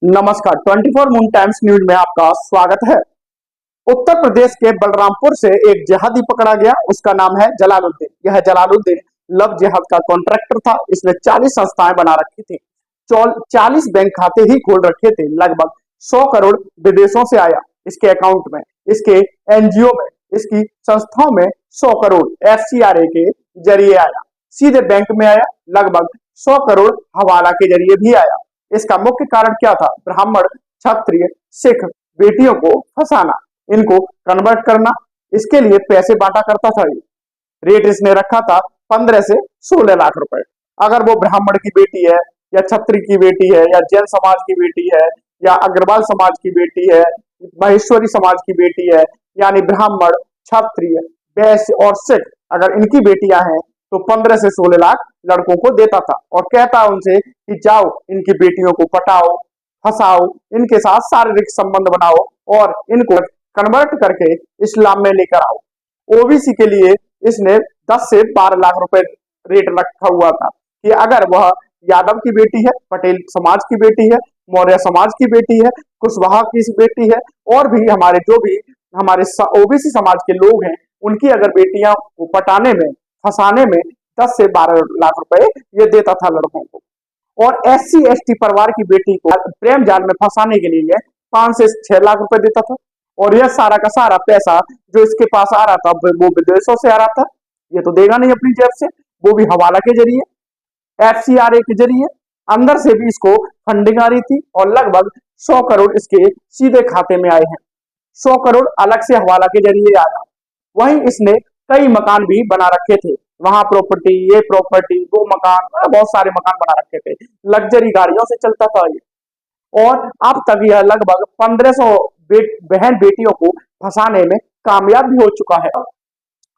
नमस्कार, 24 moon times news में आपका स्वागत है। उत्तर प्रदेश के बलरामपुर से एक जिहादी पकड़ा गया। उसका नाम है जलालुद्दीन। यह जलालुद्दीन लव जिहाद का कॉन्ट्रैक्टर था। इसने 40 संस्थाएं बना रखी थी, 40 बैंक खाते ही खोल रखे थे। लगभग 100 करोड़ विदेशों से आया इसके अकाउंट में, इसके एनजीओ में, इसकी संस्थाओं में 100 करोड़ एफसीआरए के जरिए आया, सीधे बैंक में आया। लगभग 100 करोड़ हवाला के जरिए भी आया। इसका मुख्य कारण क्या था? ब्राह्मण, क्षत्रिय, सिख बेटियों को फंसाना, इनको कन्वर्ट करना। इसके लिए पैसे बांटा करता था। ये रेट इसने रखा था 15 से 16 लाख रुपए। अगर वो ब्राह्मण की बेटी है या क्षत्रिय की बेटी है या जैन समाज की बेटी है या अग्रवाल समाज की बेटी है, महेश्वरी समाज की बेटी है, यानी ब्राह्मण, क्षत्रिय, वैश्य और सिख, अगर इनकी बेटियां हैं तो 15 से 16 लाख लड़कों को देता था और कहता उनसे कि जाओ इनकी बेटियों को पटाओ, फंसाओ, इनके साथ शारीरिक संबंध बनाओ और इनको कन्वर्ट करके इस्लाम में लेकर आओ। ओबीसी के लिए इसने 10 से 12 लाख रुपए रेट रखा हुआ था कि अगर वह यादव की बेटी है, पटेल समाज की बेटी है, मौर्य समाज की बेटी है, कुशवाहा की बेटी है और भी हमारे जो भी हमारे ओबीसी समाज के लोग हैं, उनकी अगर बेटियां को पटाने में, फंसाने में 10 से 12 लाख रुपए ये देता था लड़कों को। और एससी एसटी परिवार की बेटी को प्रेम जाल में फंसाने के लिए 5 से 6 लाख रुपए देता था। और यह सारा का सारा पैसा जो इसके पास आ रहा था वो विदेशों से आ रहा था। ये तो देगा नहीं अपनी जेब से, वो भी हवाला के जरिए, एफसीआरए के जरिए। अंदर से भी इसको फंडिंग आ रही थी और लगभग 100 करोड़ इसके सीधे खाते में आए हैं। 100 करोड़ अलग से हवाला के जरिए आया। वहीं इसने कई मकान भी बना रखे थे, वहां प्रॉपर्टी, ये प्रॉपर्टी, वो मकान, बहुत सारे मकान बना रखे थे। लग्जरी गाड़ियों से चलता था ये। और अब तक यह लगभग 1500 बहन बेटियों को फंसाने में कामयाब भी हो चुका है।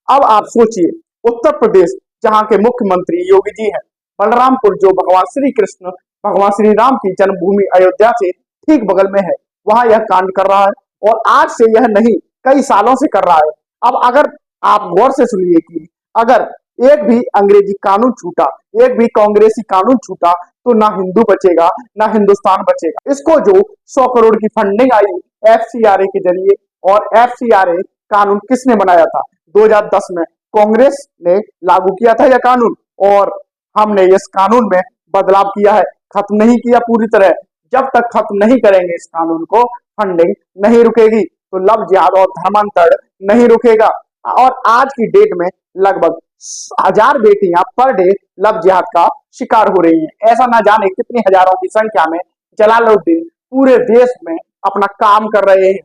अब आप सोचिए, उत्तर प्रदेश जहां के मुख्यमंत्री योगी जी हैं, बलरामपुर जो भगवान श्री कृष्ण, भगवान श्री राम की जन्मभूमि अयोध्या से ठीक बगल में है, वहां यह कांड कर रहा है। और आज से यह नहीं, कई सालों से कर रहा है। अब अगर आप गौर से सुनिए कि अगर एक भी अंग्रेजी कानून छूटा, एक भी कांग्रेसी कानून छूटा, तो ना हिंदू बचेगा ना हिंदुस्तान बचेगा। इसको जो 100 करोड़ की फंडिंग आई एफसीआरए के जरिए, और एफसीआरए कानून किसने बनाया था? 2010 में कांग्रेस ने लागू किया था यह कानून, और हमने इस कानून में बदलाव किया है, खत्म नहीं किया पूरी तरह। जब तक खत्म नहीं करेंगे इस कानून को, फंडिंग नहीं रुकेगी, तो लव जिहाद और धर्मांतरण नहीं रुकेगा। और आज की डेट में लगभग 1000 बेटियां पर डे लव जिहाद का शिकार हो रही हैं। ऐसा ना जाने कितनी हजारों की संख्या में जलालुद्दीन पूरे देश में अपना काम कर रहे हैं,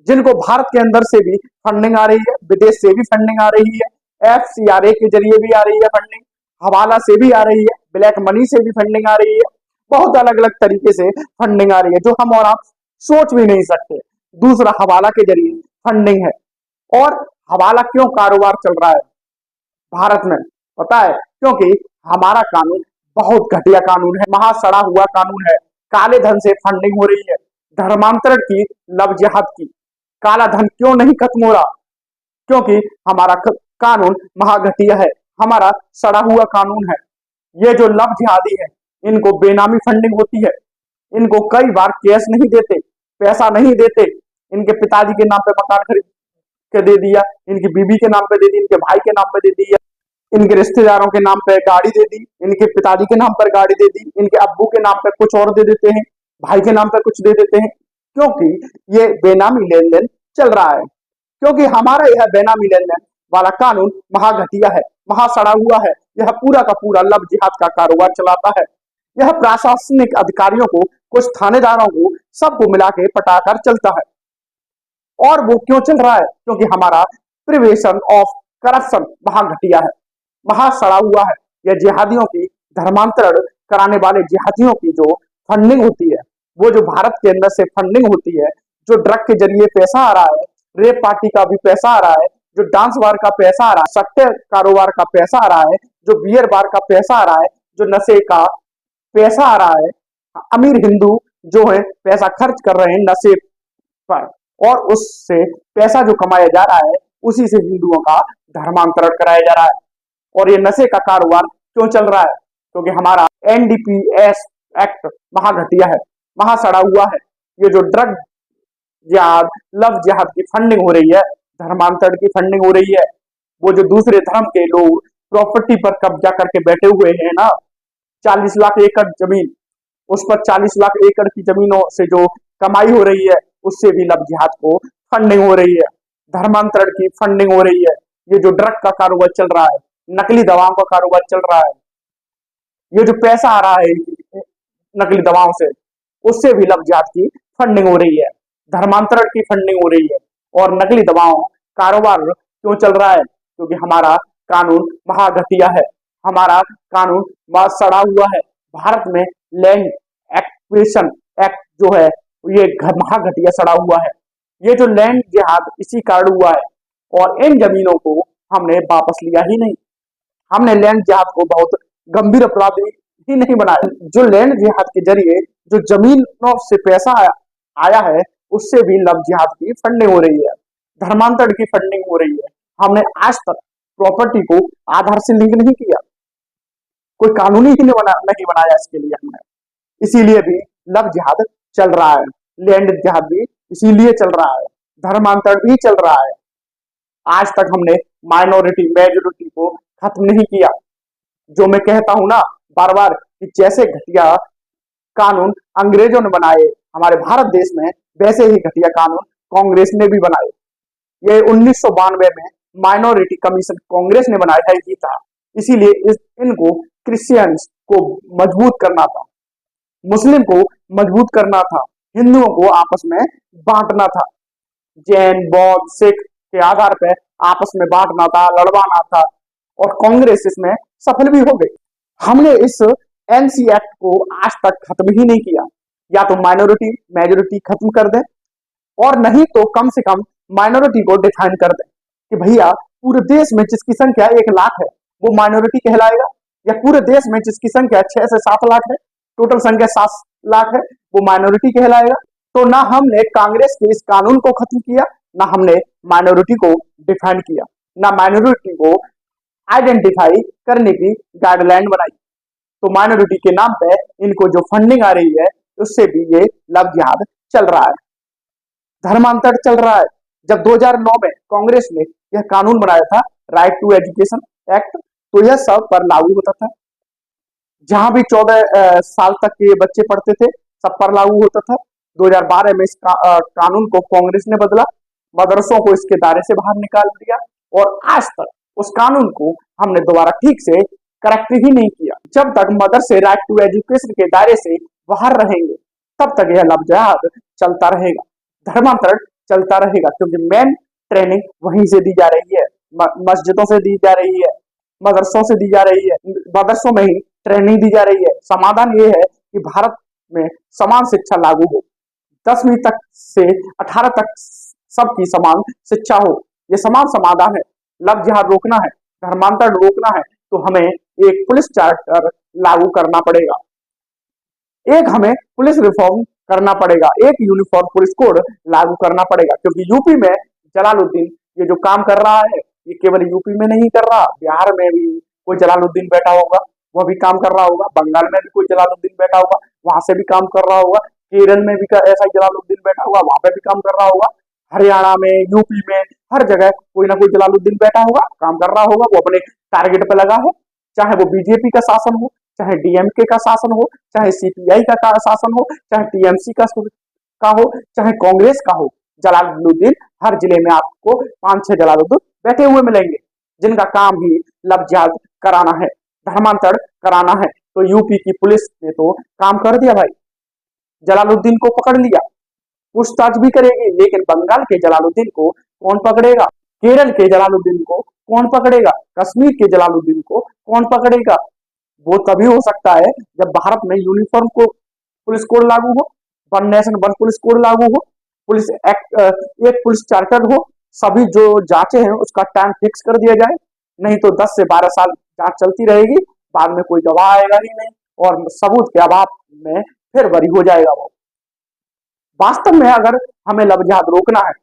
जिनको भारत के अंदर से भी फंडिंग आ रही है, विदेश से भी फंडिंग आ रही है, एफसीआरए के जरिए भी आ रही है फंडिंग, हवाला से भी आ रही है, ब्लैक मनी से भी फंडिंग आ रही है। बहुत अलग अलग तरीके से फंडिंग आ रही है जो हम और आप सोच भी नहीं सकते। दूसरा, हवाला के जरिए फंडिंग है। और हवाला क्यों कारोबार चल रहा है भारत में? पता है, क्योंकि हमारा कानून बहुत घटिया कानून है, महासड़ा हुआ कानून है। काले धन से फंडिंग हो रही है, धर्मांतरण की, लव जिहाद की। काला धन क्यों नहीं खत्म हो रहा? क्योंकि हमारा कानून महाघटिया है, हमारा सड़ा हुआ कानून है। ये जो लव जिहादी है, इनको बेनामी फंडिंग होती है, इनको कई बार कैश नहीं देते, पैसा नहीं देते। इनके पिताजी के नाम पे मकान खरीद के दे दिया, इनकी बीबी के नाम पे दे दी, इनके भाई के नाम पे दे दिया, इनके रिश्तेदारों के नाम पे गाड़ी दे दी, इनके पिताजी के नाम पर गाड़ी दे दी, इनके अब्बू के नाम पे कुछ और दे देते हैं, भाई के नाम पे कुछ दे देते हैं। क्योंकि ये बेनामी लेन देन चल रहा है। क्योंकि हमारा यह बेनामी लेन देन वाला कानून महाघटिया है, महासड़ा हुआ है। यह पूरा का पूरा लव जिहाद का कारोबार चलाता है। यह प्रशासनिक अधिकारियों को, कुछ थानेदारों को, सबको मिला के पटाकर चलता है। और वो क्यों चल रहा है? क्योंकि हमारा प्रिवेशन ऑफ करप्शन महाघटिया है, महासड़ा हुआ है। यह जिहादियों की, धर्मांतरण कराने वाले जिहादियों की जो फंडिंग होती है, वो जो भारत के अंदर से फंडिंग होती है, जो ड्रग के जरिए पैसा आ रहा है, रेप पार्टी का भी पैसा आ रहा है, जो डांस बार का पैसा आ रहा है, सट्टे कारोबार का पैसा आ रहा है, जो बियर बार का पैसा आ रहा है, जो नशे का पैसा आ रहा है। अमीर हिंदू जो है पैसा खर्च कर रहे हैं नशे पर, और उससे पैसा जो कमाया जा रहा है, उसी से हिंदुओं का धर्मांतरण कराया जा रहा है। और ये नशे का कारोबार क्यों चल रहा है? क्योंकि हमारा एनडीपीएस एक्ट महाघटिया है, वहां सड़ा हुआ है। ये जो ड्रग जिहाद, लव जिहाद की फंडिंग हो रही है, धर्मांतरण की फंडिंग हो रही है, वो जो दूसरे धर्म के लोग प्रॉपर्टी पर कब्जा करके बैठे हुए हैं ना, 40 लाख एकड़ जमीन, उस पर 40 लाख एकड़ की जमीनों से जो कमाई हो रही है, उससे भी लव जिहाद को फंडिंग हो रही है, धर्मांतरण की फंडिंग हो रही है। ये जो ड्रग का कारोबार चल रहा है, नकली दवाओं का कारोबार चल रहा है, ये जो पैसा आ रहा है नकली दवाओं से, उससे भी लव जिहाद की फंडिंग हो रही है, धर्मांतरण की फंडिंग हो रही है। और नकली दवाओं कारोबार क्यों चल रहा है? क्योंकि हमारा कानून महाघटिया है, हमारा कानून बहुत सड़ा हुआ है। भारत में लैंड एक्विजिशन एक्ट जो है, ये महाघटिया सड़ा हुआ है। ये जो लैंड जिहाद इसी कारण हुआ है, और इन जमीनों को हमने वापस लिया ही नहीं। हमने लैंड जिहाद को बहुत गंभीर अपराध ही नहीं बनाया। जो लैंड जिहाद के जरिए जो जमीनों से पैसा आया है, उससे भी लव जिहाद की फंडिंग हो रही है, धर्मांतरण की फंडिंग हो रही है। हमने आज तक प्रॉपर्टी को आधार से लिंक नहीं किया, कोई कानूनी ही नहीं बनाया इसके लिए हमने, इसीलिए भी लव जिहाद चल रहा है, लैंड जिहाद भी इसीलिए चल रहा है, धर्मांतरण भी चल रहा है। आज तक हमने माइनॉरिटी मेजोरिटी को खत्म नहीं किया। जो मैं कहता हूं ना बार बार कि जैसे घटिया कानून अंग्रेजों ने बनाए हमारे भारत देश में, वैसे ही घटिया कानून कांग्रेस ने भी बनाए। ये 1992 में माइनॉरिटी कमीशन कांग्रेस ने बनाया था, जीता, इसीलिए इनको क्रिश्चियंस को मजबूत करना था, मुस्लिम को मजबूत करना था, हिंदुओं को आपस में बांटना था, जैन बौद्ध सिख के आधार पर आपस में बांटना था, लड़वाना था, और कांग्रेस इसमें सफल भी हो गई। हमने इस एनसी एक्ट को आज तक खत्म ही नहीं किया। या तो माइनॉरिटी मेजोरिटी खत्म कर दें, और नहीं तो कम से कम माइनॉरिटी को डिफाइन कर दें कि भैया पूरे देश में जिसकी संख्या 1 लाख है वो माइनॉरिटी कहलाएगा, या पूरे देश में जिसकी संख्या 6 से 7 लाख है, टोटल संख्या 7 लाख है, वो माइनॉरिटी कहलाएगा। तो ना हमने कांग्रेस के इस कानून को खत्म किया, ना हमने माइनॉरिटी को डिफाइन किया, ना माइनॉरिटी को आइडेंटिफाई करने की गाइडलाइन बनाई। तो माइनॉरिटी के नाम पे इनको जो फंडिंग आ रही है, उससे भी ये लव जिहाद चल रहा है, धर्मांतरण चल रहा है। जब 2009 में कांग्रेस ने यह कानून बनाया था, राइट टू एजुकेशन एक्ट, तो यह सब पर लागू होता था। जहां भी 14 साल तक के बच्चे पढ़ते थे, सब पर लागू होता था। 2012 में इस कानून को कांग्रेस ने बदला, मदरसों को इसके दायरे से बाहर निकाल दिया, और आज तक उस कानून को हमने दोबारा ठीक से करेक्ट ही नहीं किया। जब तक मदरसे राइट टू एजुकेशन के दायरे से बाहर रहेंगे, तब तक यह लव जिहाद चलता रहेगा, धर्मांतरण चलता रहेगा, क्योंकि मेन ट्रेनिंग वहीं से दी जा रही है, मस्जिदों से दी जा रही है, मदरसों से दी जा रही है, मदरसों में ही ट्रेनिंग दी जा रही है। समाधान ये है कि भारत में समान शिक्षा लागू हो, 10वीं तक से 18 तक सबकी समान शिक्षा हो, ये समान समाधान है। लव जिहाद रोकना है, धर्मांतरण रोकना है, तो हमें एक पुलिस चार्टर लागू करना पड़ेगा, एक हमें पुलिस रिफॉर्म करना पड़ेगा, एक यूनिफॉर्म पुलिस कोड लागू करना पड़ेगा। क्योंकि यूपी में जलालुद्दीन ये जो काम कर रहा है, ये केवल यूपी में नहीं कर रहा, बिहार में भी कोई जलालुद्दीन बैठा होगा, वह भी काम कर रहा होगा, बंगाल में भी कोई जलालुद्दीन बैठा होगा, वहां से भी काम कर रहा होगा, केरल में भी ऐसा ही जलालुद्दीन बैठा होगा, वहां पे भी काम कर रहा होगा, हरियाणा में, यूपी में, हर जगह कोई ना कोई जलालुद्दीन बैठा होगा, काम कर रहा होगा, वो अपने टारगेट पे लगा है। चाहे वो बीजेपी का शासन हो, चाहे डीएमके का शासन हो, चाहे सीपीआई का शासन हो, चाहे टीएमसी का हो, चाहे कांग्रेस का हो, जलालुद्दीन हर जिले में आपको 5-6 जलालुद्दीन बैठे हुए मिलेंगे, जिनका काम ही लव जिहाद कराना है, धर्मांतरण कराना है। तो यूपी की पुलिस ने तो काम कर दिया भाई, जलालुद्दीन को पकड़ लिया, पूछताछ भी करेगी, लेकिन बंगाल के जलालुद्दीन को कौन पकड़ेगा, केरल के जलालुद्दीन को कौन पकड़ेगा, कश्मीर के जलालुद्दीन को कौन पकड़ेगा? वो तभी हो सकता है जब भारत में यूनिफॉर्म को पुलिस कोड लागू हो, one nation one police code लागू हो, पुलिस एक्ट, एक पुलिस चार्टर हो, सभी जो जांचें हैं उसका टाइम फिक्स कर दिया जाए। नहीं तो 10 से 12 साल जांच चलती रहेगी, बाद में कोई गवाह आएगा ही नहीं, और सबूत के अभाव में फिर बरी हो जाएगा वो। वास्तव में अगर हमें लव जिहाद रोकना है,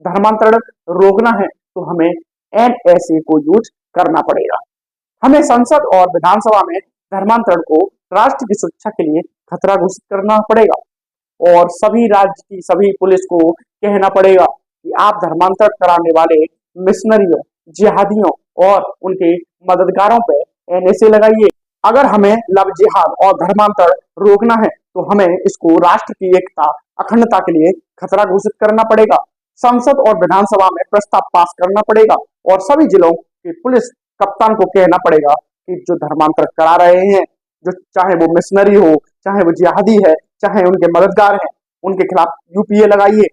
धर्मांतरण रोकना है, तो हमें एनएसए को यूज करना पड़ेगा। हमें संसद और विधानसभा में धर्मांतरण को राष्ट्र की सुरक्षा के लिए खतरा घोषित करना पड़ेगा। और सभी राज्य की सभी पुलिस को कहना पड़ेगा कि आप धर्मांतरण कराने वाले मिशनरियों, जिहादियों और उनके मददगारों पे एनएसए लगाइए। अगर हमें लव जिहाद और धर्मांतरण रोकना है तो हमें इसको राष्ट्र की एकता, अखंडता के लिए खतरा घोषित करना पड़ेगा। संसद और विधानसभा में प्रस्ताव पास करना पड़ेगा और सभी जिलों के पुलिस कप्तान को कहना पड़ेगा कि जो धर्मांतर करा रहे हैं, जो चाहे वो मिशनरी हो, चाहे वो जिहादी है, चाहे उनके मददगार हैं, उनके खिलाफ यूपीए लगाइए।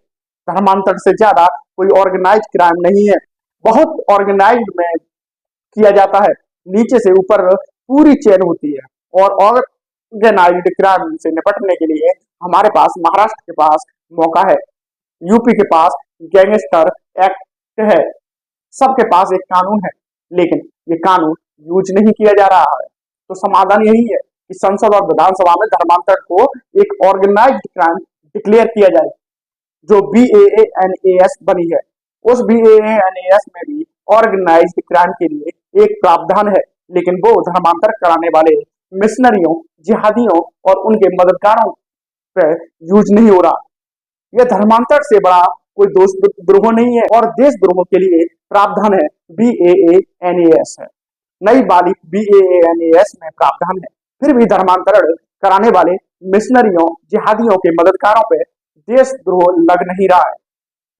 धर्मांतर से ज्यादा कोई ऑर्गेनाइज क्राइम नहीं है। बहुत ऑर्गेनाइज्ड में किया जाता है, नीचे से ऊपर पूरी चेन होती है। और ऑर्गेनाइज्ड क्राइम से निपटने के लिए हमारे पास महाराष्ट्र के पास मौका है, यूपी के पास गैंगस्टर एक्ट है, सबके पास एक कानून है, लेकिन ये कानून यूज नहीं किया जा रहा है। तो समाधान यही है कि संसद और विधानसभा में धर्मांतरण को एक ऑर्गेनाइज्ड क्राइम डिक्लेयर किया जाए। जो BAANAS बनी है, उस BAANAS में भी ऑर्गेनाइज्ड क्राइम के लिए एक प्रावधान है, लेकिन वो धर्मांतर कराने वाले मिशनरियों, जिहादियों और उनके मददगारों पर यूज नहीं हो रहा। यह धर्मांतर से बड़ा कोई देशद्रोह नहीं है और देशद्रोह के लिए प्रावधान है BAANAS है, नई वाली BAANAS में प्रावधान है। फिर भी धर्मांतरण कराने वाले मिशनरियों, जिहादियों के मददगारों पर देशद्रोह लग नहीं रहा है।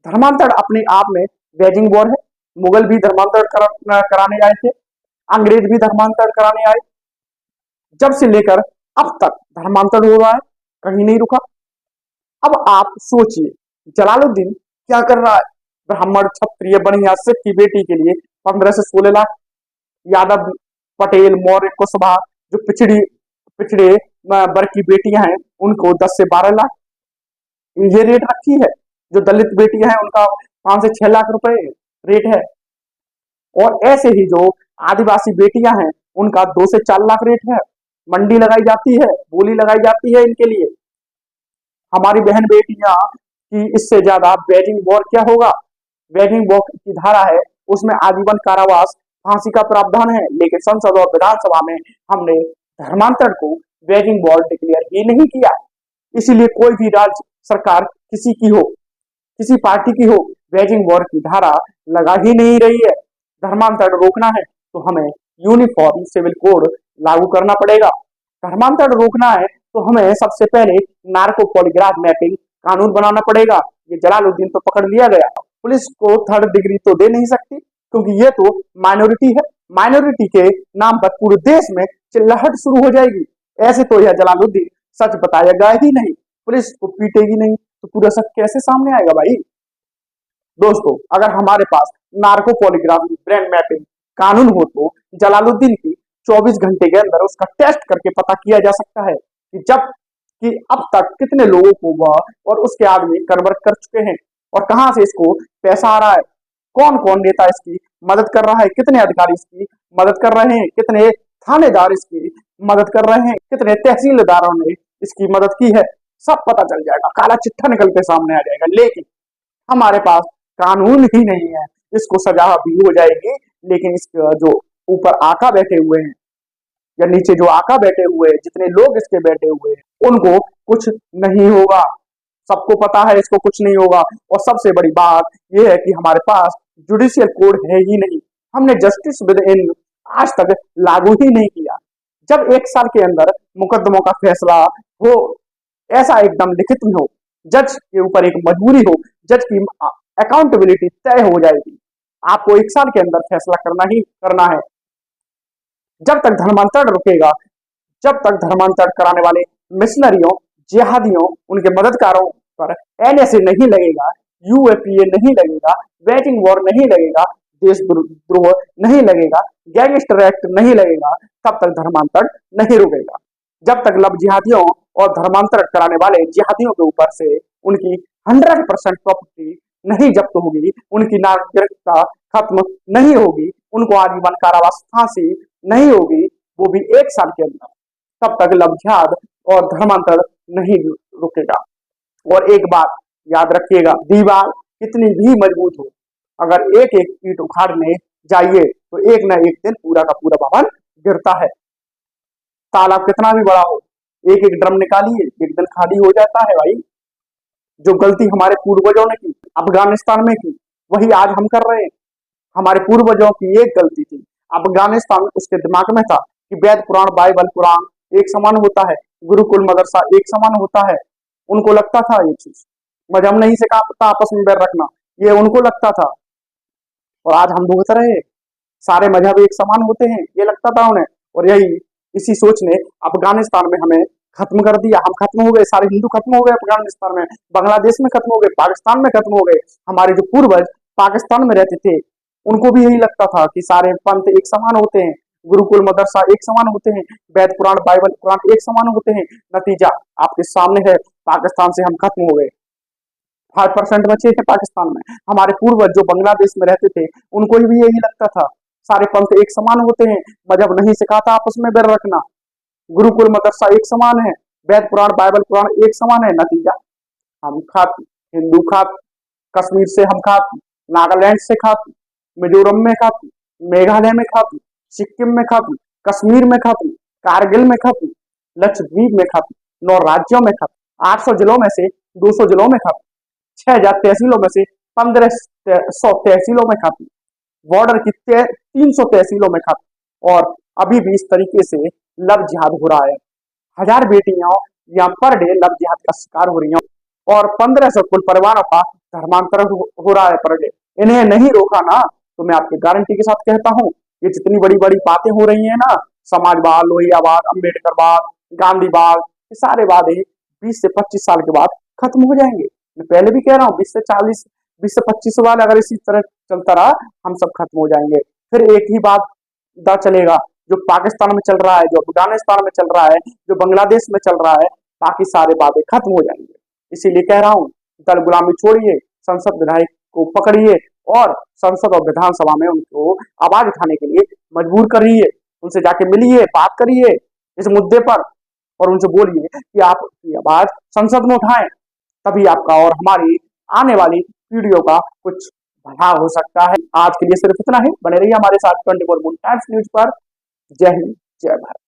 धर्मांतरण अपने आप में वेजिंग वॉर है। मुगल भी धर्मांतरण कराने आए थे, अंग्रेज भी धर्मांतरण कराने आए। जब से लेकर अब तक धर्मांतरण हो रहा है, कहीं नहीं रुका। अब आप सोचिए, जलालुद्दीन क्या कर रहा है? ब्राह्मण, क्षत्रिय, बनिया, सिख की बेटी के लिए 15 से 16 लाख, यादव, पटेल, मौर्य, कुशवाहा जो पिछड़े वर्ग की बेटियां हैं उनको 10 से 12 लाख ये रेट रखी है। जो दलित बेटियां हैं उनका 5 से 6 लाख रुपए रेट है। और ऐसे ही जो आदिवासी बेटियां हैं उनका 2 से 4 लाख रेट है। मंडी लगाई जाती है, बोली लगाई जाती है इनके लिए। हमारी बहन बेटियां की इससे ज्यादा वेजिंग वॉर क्या होगा? वेजिंग वॉर की धारा है, उसमें आजीवन कारावास, फांसी का प्रावधान है, लेकिन संसद और विधानसभा में हमने धर्मांतरण को वेजिंग वॉर डिक्लेयर ही नहीं किया। इसीलिए कोई भी राज्य सरकार किसी की हो, किसी पार्टी की हो, वेजिंग वॉर की धारा लगा ही नहीं रही है। धर्मांतरण रोकना है तो हमें यूनिफॉर्म सिविल कोड लागू करना पड़ेगा। धर्मांतरण रोकना है तो हमें सबसे पहले नार्को पॉलीग्राफ मैपिंग कानून बनाना पड़ेगा। ये जलालुद्दीन तो पकड़ लिया गया, पुलिस को 3rd डिग्री तो दे नहीं सकती क्योंकि ये तो माइनॉरिटी है। माइनॉरिटी के नाम पर पूरे देश में चिल्लाहट शुरू हो जाएगी। ऐसे तो यह जलालुद्दीन सच बताएगा ही नहीं, पुलिस को पीटेगी नहीं, तो पूरा सच कैसे सामने आएगा भाई? दोस्तों, अगर हमारे पास नार्को पॉलीग्राफ ब्रेन मैपिंग कानून हो तो जलालुद्दीन की 24 घंटे के अंदर उसका टेस्ट करके पता किया जा सकता है कि अब तक कितने लोगों को वह और उसके आदमी कन्वर्ट कर चुके हैं और कहां से इसको पैसा आ रहा है, कौन कौन नेता इसकी मदद कर रहा है, कितने अधिकारी इसकी मदद कर रहे हैं, कितने थानेदार इसकी मदद कर रहे हैं, कितने तहसीलदारों ने इसकी मदद की है, सब पता चल जाएगा, काला चिट्ठा निकल के सामने आ जाएगा। लेकिन हमारे पास कानून ही नहीं है, इसको सजा भी हो जाएगी, लेकिन इसके जो ऊपर आका बैठे हुए हैं या नीचे जो आका बैठे हुए हैं, जितने लोग इसके बैठे हुए हैं उनको कुछ नहीं होगा। सबको पता है इसको कुछ नहीं होगा। और सबसे बड़ी बात यह है कि हमारे पास जुडिशियल कोड है ही नहीं। हमने जस्टिस विद इन आज तक लागू ही नहीं किया। जब 1 साल के अंदर मुकदमों का फैसला हो, ऐसा एकदम लिखित में हो, जज के ऊपर एक मजबूरी हो, जज की अकाउंटेबिलिटी तय हो जाएगी, आपको 1 साल के अंदर फैसला करना ही करना है। जब तक धर्मांतरण रुकेगा, जब तक धर्मांतरण कराने वाले मिशनरियों, जिहादियों, उनके मददगारों पर एनएसए नहीं लगेगा, यूएपीए नहीं लगेगा, वेजिंग वॉर नहीं लगेगा, देशद्रोह नहीं लगेगा, गैंगस्टर एक्ट नहीं लगेगा, तब तक धर्मांतरण नहीं रुकेगा। जब तक लव जिहादियों और धर्मांतरण कराने वाले जिहादियों के ऊपर से उनकी 100% प्रॉपर्टी नहीं जब्त होगी, उनकी नागरिकता खत्म नहीं होगी, उनको आजीवन कारावास, फांसी नहीं होगी, वो भी 1 साल के अंदर, तब तक लव जिहाद और धर्मांतरण नहीं रुकेगा। और एक बात याद रखिएगा, दीवार कितनी भी मजबूत हो, अगर एक एक ईंट उखाड़ने जाइए तो एक ना एक दिन पूरा का पूरा भवन गिरता है। तालाब कितना भी बड़ा हो, एक एक ड्रम निकालिए, एक दिन खाली हो जाता है भाई। जो गलती हमारे पूर्वजों ने की अफगानिस्तान में की, वही आज हम कर रहे हैं। हमारे पूर्वजों की एक गलती थी, अफगानिस्तान में उसके दिमाग में था कि वेद पुराण बाइबल कुरान एक समान होता है, गुरुकुल मदरसा एक समान होता है। उनको लगता था ये चीज, मजहब नहीं सिखाता आपस में बैर रखना, ये उनको लगता था। और आज हम भुगत रहे हैं, सारे मजहब एक समान होते हैं, ये लगता था उन्हें। और यही इसी सोच ने अफगानिस्तान में हमें खत्म कर दिया। हम खत्म हो गए, सारे हिंदू खत्म हो गए अफगानिस्तान में, बांग्लादेश में खत्म हो गए, पाकिस्तान में खत्म हो गए। हमारे जो पूर्वज पाकिस्तान में रहते थे, उनको भी यही लगता था कि सारे पंथ एक समान होते हैं, गुरुकुल मदरसा एक समान होते हैं, वेद पुराण बाइबल कुरान एक समान होते हैं। नतीजा आपके सामने है, पाकिस्तान से हम खत्म हो गए। 5% बचे थे पाकिस्तान में। हमारे पूर्वज जो बांग्लादेश में रहते थे, उनको भी यही लगता था सारे पंथ एक समान होते हैं, मजहब नहीं सिखाता आपस में बैर रखना, गुरुकुल मदरसा एक समान है, वेद पुराण बाइबल कुरान एक समान है। नतीजा हम खाते, हिंदू खाते, कश्मीर से हम खाते, नागालैंड से खाते, मिजोरम में खाते, मेघालय में खाते, सिक्किम में खाते, कश्मीर में खाते, कारगिल में खाते, लक्षद्वीप में खाते, 9 राज्यों में खाते, 800 जिलों में से 200 जिलों में खाते, 6000 तहसीलों में से 1500 तहसीलों में खाती, बॉर्डर की 300 तहसीलों में खाती। और अभी भी इस तरीके से लव जिहाद हो रहा है। 1000 बेटियां यहाँ पर डे लव जिहाद का शिकार हो रही हैं, और 1500 कुल परिवारों का धर्मांतरण हो रहा है पर डे। इन्हें नहीं रोका ना, तो मैं आपके गारंटी के साथ कहता हूँ, ये जितनी बड़ी बड़ी बातें हो रही है ना, समाजवाद, लोहियावाद, अम्बेडकरवाद, गांधीवाद, ये सारे वादे 20 से 25 साल के बाद खत्म हो जाएंगे। मैं पहले भी कह रहा हूँ, 20 से 25 साल अगर इसी तरह चलता रहा, हम सब खत्म हो जाएंगे। फिर एक ही बात दा चलेगा, जो पाकिस्तान में चल रहा है, जो अफगानिस्तान में चल रहा है, जो बांग्लादेश में चल रहा है, बाकी सारे बातें खत्म हो जाएंगे। इसीलिए कह रहा हूँ, दल गुलामी छोड़िए, संसद विधायक को पकड़िए और संसद और विधानसभा में उनको आवाज उठाने के लिए मजबूर करिए। उनसे जाके मिलिए, बात करिए इस मुद्दे पर, और उनसे बोलिए कि आप की आवाज संसद में उठाएं, तभी आपका और हमारी आने वाली वीडियो का कुछ भला हो सकता है। आज के लिए सिर्फ इतना ही। बने रहिए हमारे साथ 24 टाइम्स न्यूज पर। जय हिंद, जय भारत।